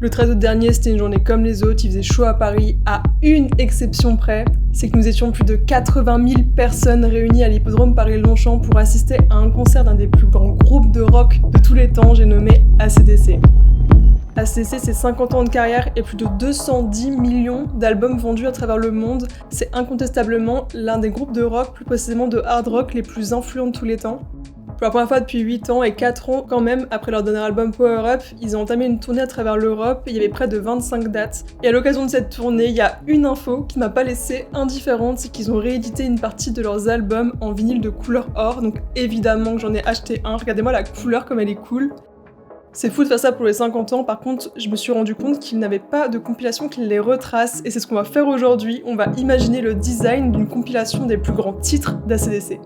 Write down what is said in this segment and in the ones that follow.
Le 13 août dernier, c'était une journée comme les autres, il faisait chaud à Paris, à une exception près, c'est que nous étions plus de 80 000 personnes réunies à l'hippodrome Paris-Longchamp pour assister à un concert d'un des plus grands groupes de rock de tous les temps, j'ai nommé AC/DC. AC/DC, c'est 50 ans de carrière et plus de 210 millions d'albums vendus à travers le monde. C'est incontestablement l'un des groupes de rock, plus précisément de hard rock, les plus influents de tous les temps. Pour la première fois depuis 8 ans et 4 ans quand même, après leur dernier album Power Up, ils ont entamé une tournée à travers l'Europe, il y avait près de 25 dates. Et à l'occasion de cette tournée, il y a une info qui m'a pas laissée indifférente, c'est qu'ils ont réédité une partie de leurs albums en vinyle de couleur or, donc évidemment que j'en ai acheté un, regardez-moi la couleur comme elle est cool. C'est fou de faire ça pour les 50 ans, par contre, je me suis rendu compte qu'ils n'avaient pas de compilation qui les retrace, et c'est ce qu'on va faire aujourd'hui, on va imaginer le design d'une compilation des plus grands titres d'AC/DC.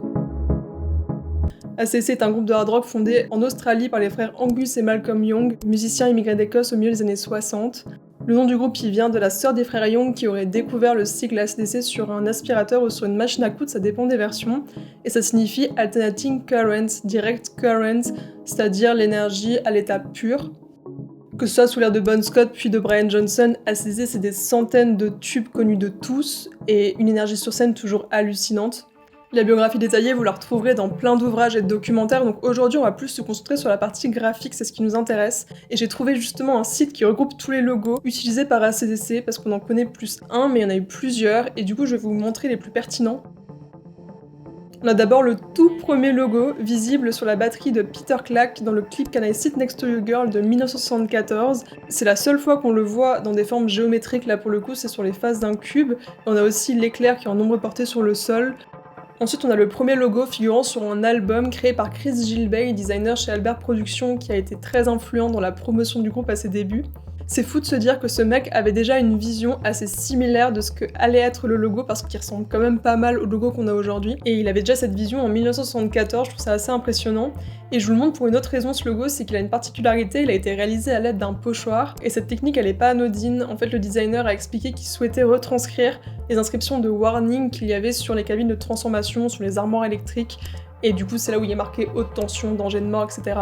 AC/DC est un groupe de hard rock fondé en Australie par les frères Angus et Malcolm Young, musiciens immigrés d'Écosse au milieu des années 60. Le nom du groupe y vient de la sœur des frères Young qui aurait découvert le cycle AC/DC sur un aspirateur ou sur une machine à coudre, ça dépend des versions, et ça signifie Alternating Current, Direct Current, c'est-à-dire l'énergie à l'état pur. Que ce soit sous l'ère de Bon Scott puis de Brian Johnson, AC/DC c'est des centaines de tubes connus de tous, et une énergie sur scène toujours hallucinante. La biographie détaillée, vous la retrouverez dans plein d'ouvrages et de documentaires, donc aujourd'hui on va plus se concentrer sur la partie graphique, c'est ce qui nous intéresse, et j'ai trouvé justement un site qui regroupe tous les logos utilisés par AC/DC, parce qu'on en connaît plus un, mais il y en a eu plusieurs, et du coup je vais vous montrer les plus pertinents. On a d'abord le tout premier logo, visible sur la batterie de Peter Clack dans le clip Can I Sit Next to You Girl de 1974. C'est la seule fois qu'on le voit dans des formes géométriques, là pour le coup c'est sur les faces d'un cube, et on a aussi l'éclair qui est en ombre portée sur le sol. Ensuite, on a le premier logo figurant sur un album créé par Chris Gilbey, designer chez Albert Productions, qui a été très influent dans la promotion du groupe à ses débuts. C'est fou de se dire que ce mec avait déjà une vision assez similaire de ce que allait être le logo, parce qu'il ressemble quand même pas mal au logo qu'on a aujourd'hui. Et il avait déjà cette vision en 1974, je trouve ça assez impressionnant. Et je vous le montre pour une autre raison, ce logo, c'est qu'il a une particularité, il a été réalisé à l'aide d'un pochoir, et cette technique elle est pas anodine. En fait, le designer a expliqué qu'il souhaitait retranscrire les inscriptions de warning qu'il y avait sur les cabines de transformation, sur les armoires électriques, et du coup c'est là où il est marqué haute tension, danger de mort, etc.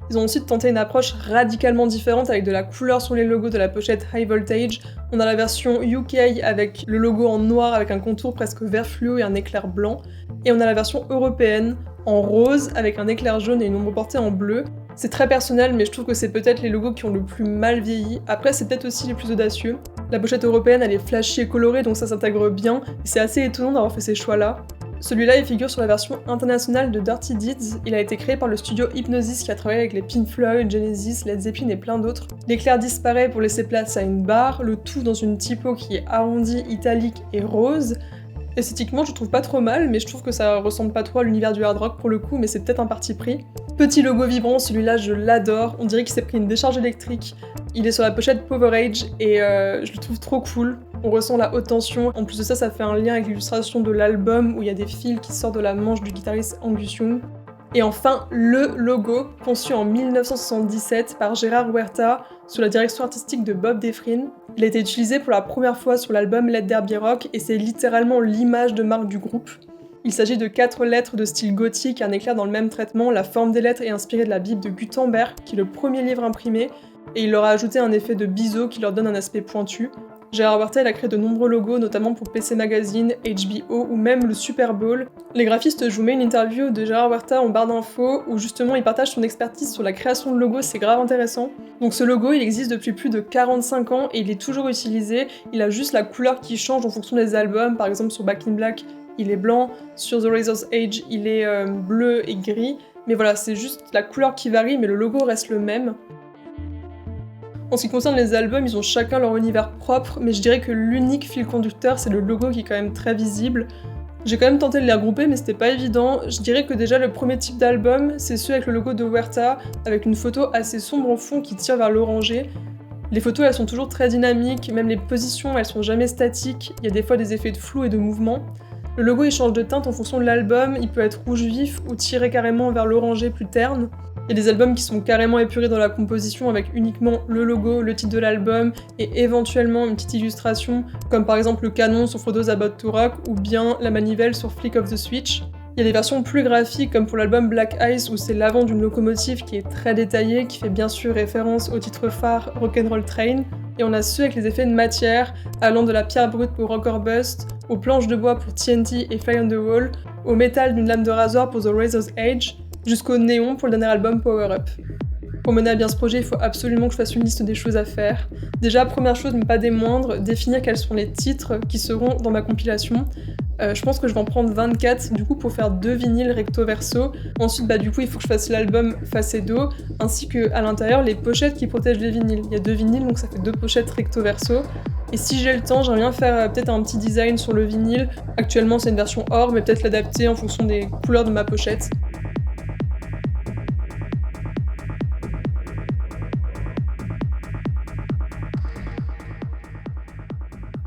Ils ont aussi tenté une approche radicalement différente avec de la couleur sur les logos de la pochette High Voltage. On a la version UK avec le logo en noir avec un contour presque vert fluo et un éclair blanc. Et on a la version européenne en rose avec un éclair jaune et une ombre portée en bleu. C'est très personnel, mais je trouve que c'est peut-être les logos qui ont le plus mal vieilli. Après, c'est peut-être aussi les plus audacieux. La pochette européenne, elle est flashy et colorée, donc ça s'intègre bien. Et c'est assez étonnant d'avoir fait ces choix-là. Celui-là, il figure sur la version internationale de Dirty Deeds. Il a été créé par le studio Hypnosis qui a travaillé avec les Pink Floyd, Genesis, Led Zeppelin et plein d'autres. L'éclair disparaît pour laisser place à une barre, le tout dans une typo qui est arrondie, italique et rose. Esthétiquement, je trouve pas trop mal, mais je trouve que ça ressemble pas trop à l'univers du hard rock pour le coup, mais c'est peut-être un parti pris. Petit logo vibrant, celui-là je l'adore, on dirait qu'il s'est pris une décharge électrique. Il est sur la pochette Power Age et je le trouve trop cool. On ressent la haute tension, en plus de ça, ça fait un lien avec l'illustration de l'album où il y a des fils qui sortent de la manche du guitariste Angus Young. Et enfin, le logo, conçu en 1977 par Gérard Huerta, sous la direction artistique de Bob Defrin. Il a été utilisé pour la première fois sur l'album Let There Be Rock, et c'est littéralement l'image de marque du groupe. Il s'agit de 4 lettres de style gothique, un éclair dans le même traitement, la forme des lettres est inspirée de la Bible de Gutenberg, qui est le premier livre imprimé, et il leur a ajouté un effet de biseau qui leur donne un aspect pointu. Gérard Huerta a créé de nombreux logos, notamment pour PC Magazine, HBO ou même le Super Bowl. Les graphistes, je vous mets une interview de Gérard Huerta en barre d'infos où justement il partage son expertise sur la création de logos, c'est grave intéressant. Donc ce logo, il existe depuis plus de 45 ans et il est toujours utilisé, il a juste la couleur qui change en fonction des albums, par exemple sur Back in Black, il est blanc, sur The Razor's Edge, il est bleu et gris, mais voilà, c'est juste la couleur qui varie, mais le logo reste le même. En ce qui concerne les albums, ils ont chacun leur univers propre, mais je dirais que l'unique fil conducteur, c'est le logo qui est quand même très visible. J'ai quand même tenté de les regrouper, mais c'était pas évident. Je dirais que déjà le premier type d'album, c'est celui avec le logo de Huerta, avec une photo assez sombre en fond qui tire vers l'orangé. Les photos, elles sont toujours très dynamiques, même les positions, elles sont jamais statiques, il y a des fois des effets de flou et de mouvement. Le logo, il change de teinte en fonction de l'album, il peut être rouge vif ou tiré carrément vers l'orangé plus terne. Il y a des albums qui sont carrément épurés dans la composition avec uniquement le logo, le titre de l'album et éventuellement une petite illustration, comme par exemple le canon sur Frodo's About to Rock ou bien la manivelle sur Flick of the Switch. Il y a des versions plus graphiques comme pour l'album Black Ice où c'est l'avant d'une locomotive qui est très détaillée, qui fait bien sûr référence au titre phare Rock'n'Roll Train, et on a ceux avec les effets de matière, allant de la pierre brute pour Rock or Bust, aux planches de bois pour TNT et Fly on the Wall, au métal d'une lame de rasoir pour The Razor's Edge, jusqu'au néon pour le dernier album Power Up. Pour mener à bien ce projet, il faut absolument que je fasse une liste des choses à faire. Déjà, première chose, mais pas des moindres, définir quels sont les titres qui seront dans ma compilation. Je pense que je vais en prendre 24 du coup pour faire 2 vinyles recto verso. Ensuite du coup il faut que je fasse l'album face et dos ainsi que à l'intérieur les pochettes qui protègent les vinyles. Il y a 2 vinyles donc ça fait 2 pochettes recto verso. Et si j'ai le temps, j'aimerais bien faire peut-être un petit design sur le vinyle. Actuellement c'est une version or mais peut-être l'adapter en fonction des couleurs de ma pochette.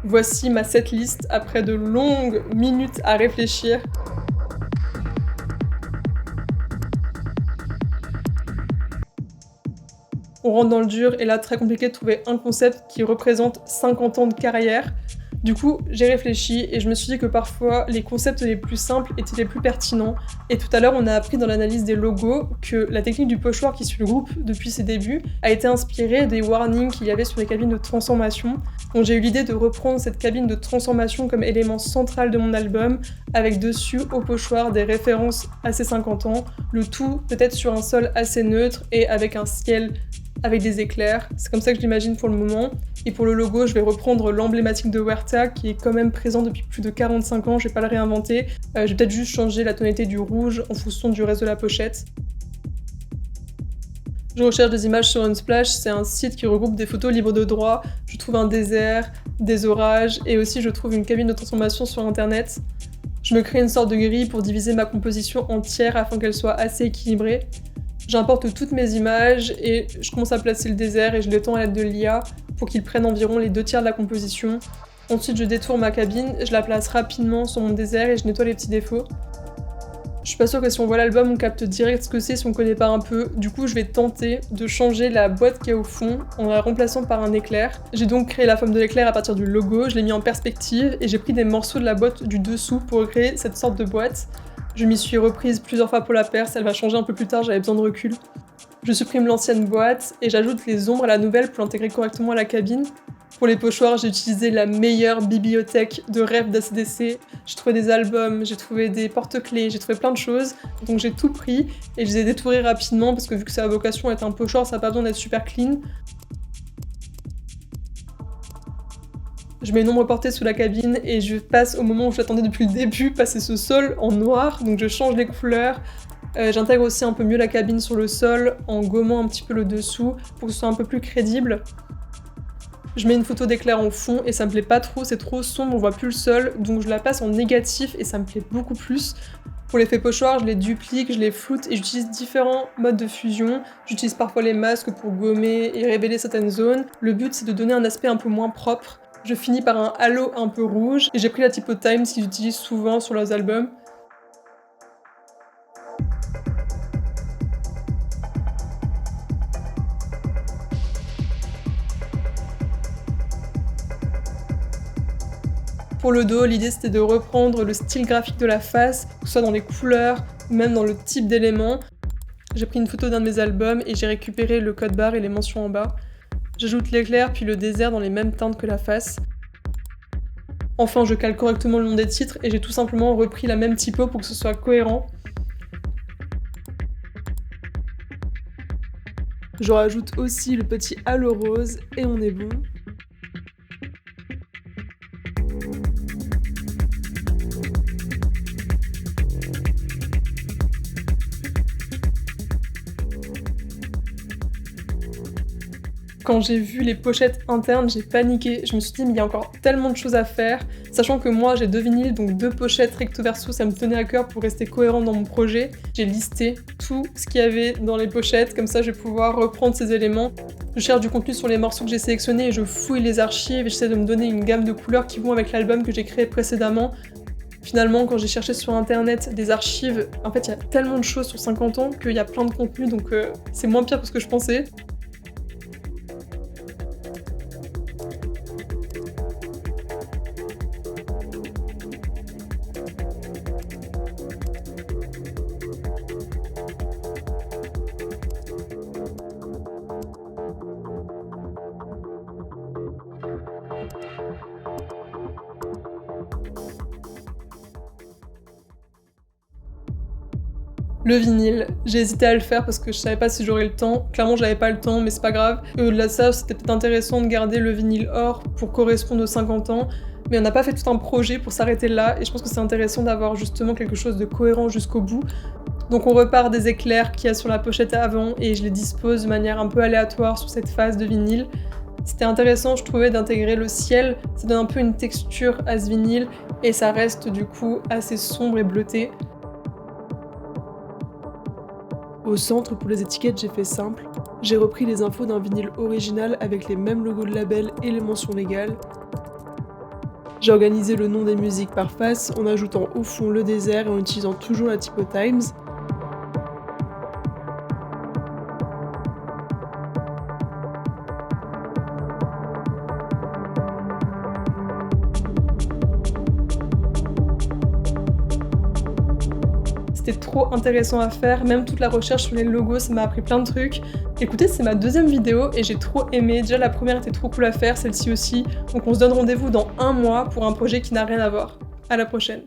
Voici ma setlist après de longues minutes à réfléchir. On rentre dans le dur et là, très compliqué de trouver un concept qui représente 50 ans de carrière. Du coup, j'ai réfléchi et je me suis dit que parfois, les concepts les plus simples étaient les plus pertinents. Et tout à l'heure, on a appris dans l'analyse des logos que la technique du pochoir qui suit le groupe depuis ses débuts a été inspirée des warnings qu'il y avait sur les cabines de transformation. Donc j'ai eu l'idée de reprendre cette cabine de transformation comme élément central de mon album, avec dessus au pochoir des références à ces 50 ans, le tout peut-être sur un sol assez neutre et avec un ciel avec des éclairs. C'est comme ça que je l'imagine pour le moment. Et pour le logo, je vais reprendre l'emblématique de Huerta qui est quand même présent depuis plus de 45 ans, je vais pas le réinventer. Je vais peut-être juste changer la tonalité du rouge en fonction du reste de la pochette. Je recherche des images sur Unsplash, c'est un site qui regroupe des photos libres de droit. Je trouve un désert, des orages et aussi je trouve une cabine de transformation sur internet. Je me crée une sorte de grille pour diviser ma composition en tiers afin qu'elle soit assez équilibrée. J'importe toutes mes images et je commence à placer le désert et je l'étends à l'aide de l'IA pour qu'il prenne environ les 2 tiers de la composition. Ensuite, je détourne ma cabine, je la place rapidement sur mon désert et je nettoie les petits défauts. Je suis pas sûre que si on voit l'album, on capte direct ce que c'est si on connaît pas un peu. Du coup, je vais tenter de changer la boîte qu'il y a au fond en la remplaçant par un éclair. J'ai donc créé la forme de l'éclair à partir du logo, je l'ai mis en perspective et j'ai pris des morceaux de la boîte du dessous pour créer cette sorte de boîte. Je m'y suis reprise plusieurs fois pour la perce, elle va changer un peu plus tard, j'avais besoin de recul. Je supprime l'ancienne boîte et j'ajoute les ombres à la nouvelle pour l'intégrer correctement à la cabine. Pour les pochoirs, j'ai utilisé la meilleure bibliothèque de rêve d'ACDC. J'ai trouvé des albums, j'ai trouvé des porte-clés, j'ai trouvé plein de choses. Donc j'ai tout pris et je les ai détourés rapidement parce que vu que ça a vocation à être un pochoir, ça n'a pas besoin d'être super clean. Je mets une ombre portée sous la cabine et je passe au moment où j'attendais depuis le début, passer ce sol en noir, donc je change les couleurs. J'intègre aussi un peu mieux la cabine sur le sol en gommant un petit peu le dessous pour que ce soit un peu plus crédible. Je mets une photo d'éclair en fond et ça me plaît pas trop, c'est trop sombre, on voit plus le sol, donc je la passe en négatif et ça me plaît beaucoup plus. Pour l'effet pochoir, je les duplique, je les floute et j'utilise différents modes de fusion. J'utilise parfois les masques pour gommer et révéler certaines zones. Le but c'est de donner un aspect un peu moins propre. Je finis par un halo un peu rouge et j'ai pris la typo Times qu'ils utilisent souvent sur leurs albums. Pour le dos, l'idée c'était de reprendre le style graphique de la face, que ce soit dans les couleurs ou même dans le type d'éléments. J'ai pris une photo d'un de mes albums et j'ai récupéré le code barre et les mentions en bas. J'ajoute l'éclair puis le désert dans les mêmes teintes que la face. Enfin, je cale correctement le nom des titres et j'ai tout simplement repris la même typo pour que ce soit cohérent. Je rajoute aussi le petit halo rose et on est bon. Quand j'ai vu les pochettes internes, j'ai paniqué. Je me suis dit, mais il y a encore tellement de choses à faire. Sachant que moi, j'ai 2 vinyles, donc 2 pochettes recto verso, ça me tenait à cœur pour rester cohérent dans mon projet. J'ai listé tout ce qu'il y avait dans les pochettes, comme ça je vais pouvoir reprendre ces éléments. Je cherche du contenu sur les morceaux que j'ai sélectionnés et je fouille les archives et j'essaie de me donner une gamme de couleurs qui vont avec l'album que j'ai créé précédemment. Finalement, quand j'ai cherché sur internet des archives, en fait, il y a tellement de choses sur 50 ans qu'il y a plein de contenu, donc c'est moins pire que ce que je pensais. Le vinyle, j'ai hésité à le faire parce que je savais pas si j'aurais le temps. Clairement, j'avais pas le temps, mais c'est pas grave. Et au-delà de ça, c'était peut-être intéressant de garder le vinyle or pour correspondre aux 50 ans, mais on n'a pas fait tout un projet pour s'arrêter là, et je pense que c'est intéressant d'avoir justement quelque chose de cohérent jusqu'au bout. Donc on repart des éclairs qu'il y a sur la pochette avant, et je les dispose de manière un peu aléatoire sur cette face de vinyle. C'était intéressant, je trouvais, d'intégrer le ciel, ça donne un peu une texture à ce vinyle, et ça reste du coup assez sombre et bleuté. Au centre, pour les étiquettes, j'ai fait simple. J'ai repris les infos d'un vinyle original avec les mêmes logos de label et les mentions légales. J'ai organisé le nom des musiques par face en ajoutant au fond le désert et en utilisant toujours la typo Times. C'était trop intéressant à faire, même toute la recherche sur les logos, ça m'a appris plein de trucs. Écoutez, c'est ma deuxième vidéo et j'ai trop aimé. Déjà la première était trop cool à faire, celle-ci aussi. Donc on se donne rendez-vous dans un mois pour un projet qui n'a rien à voir. À la prochaine.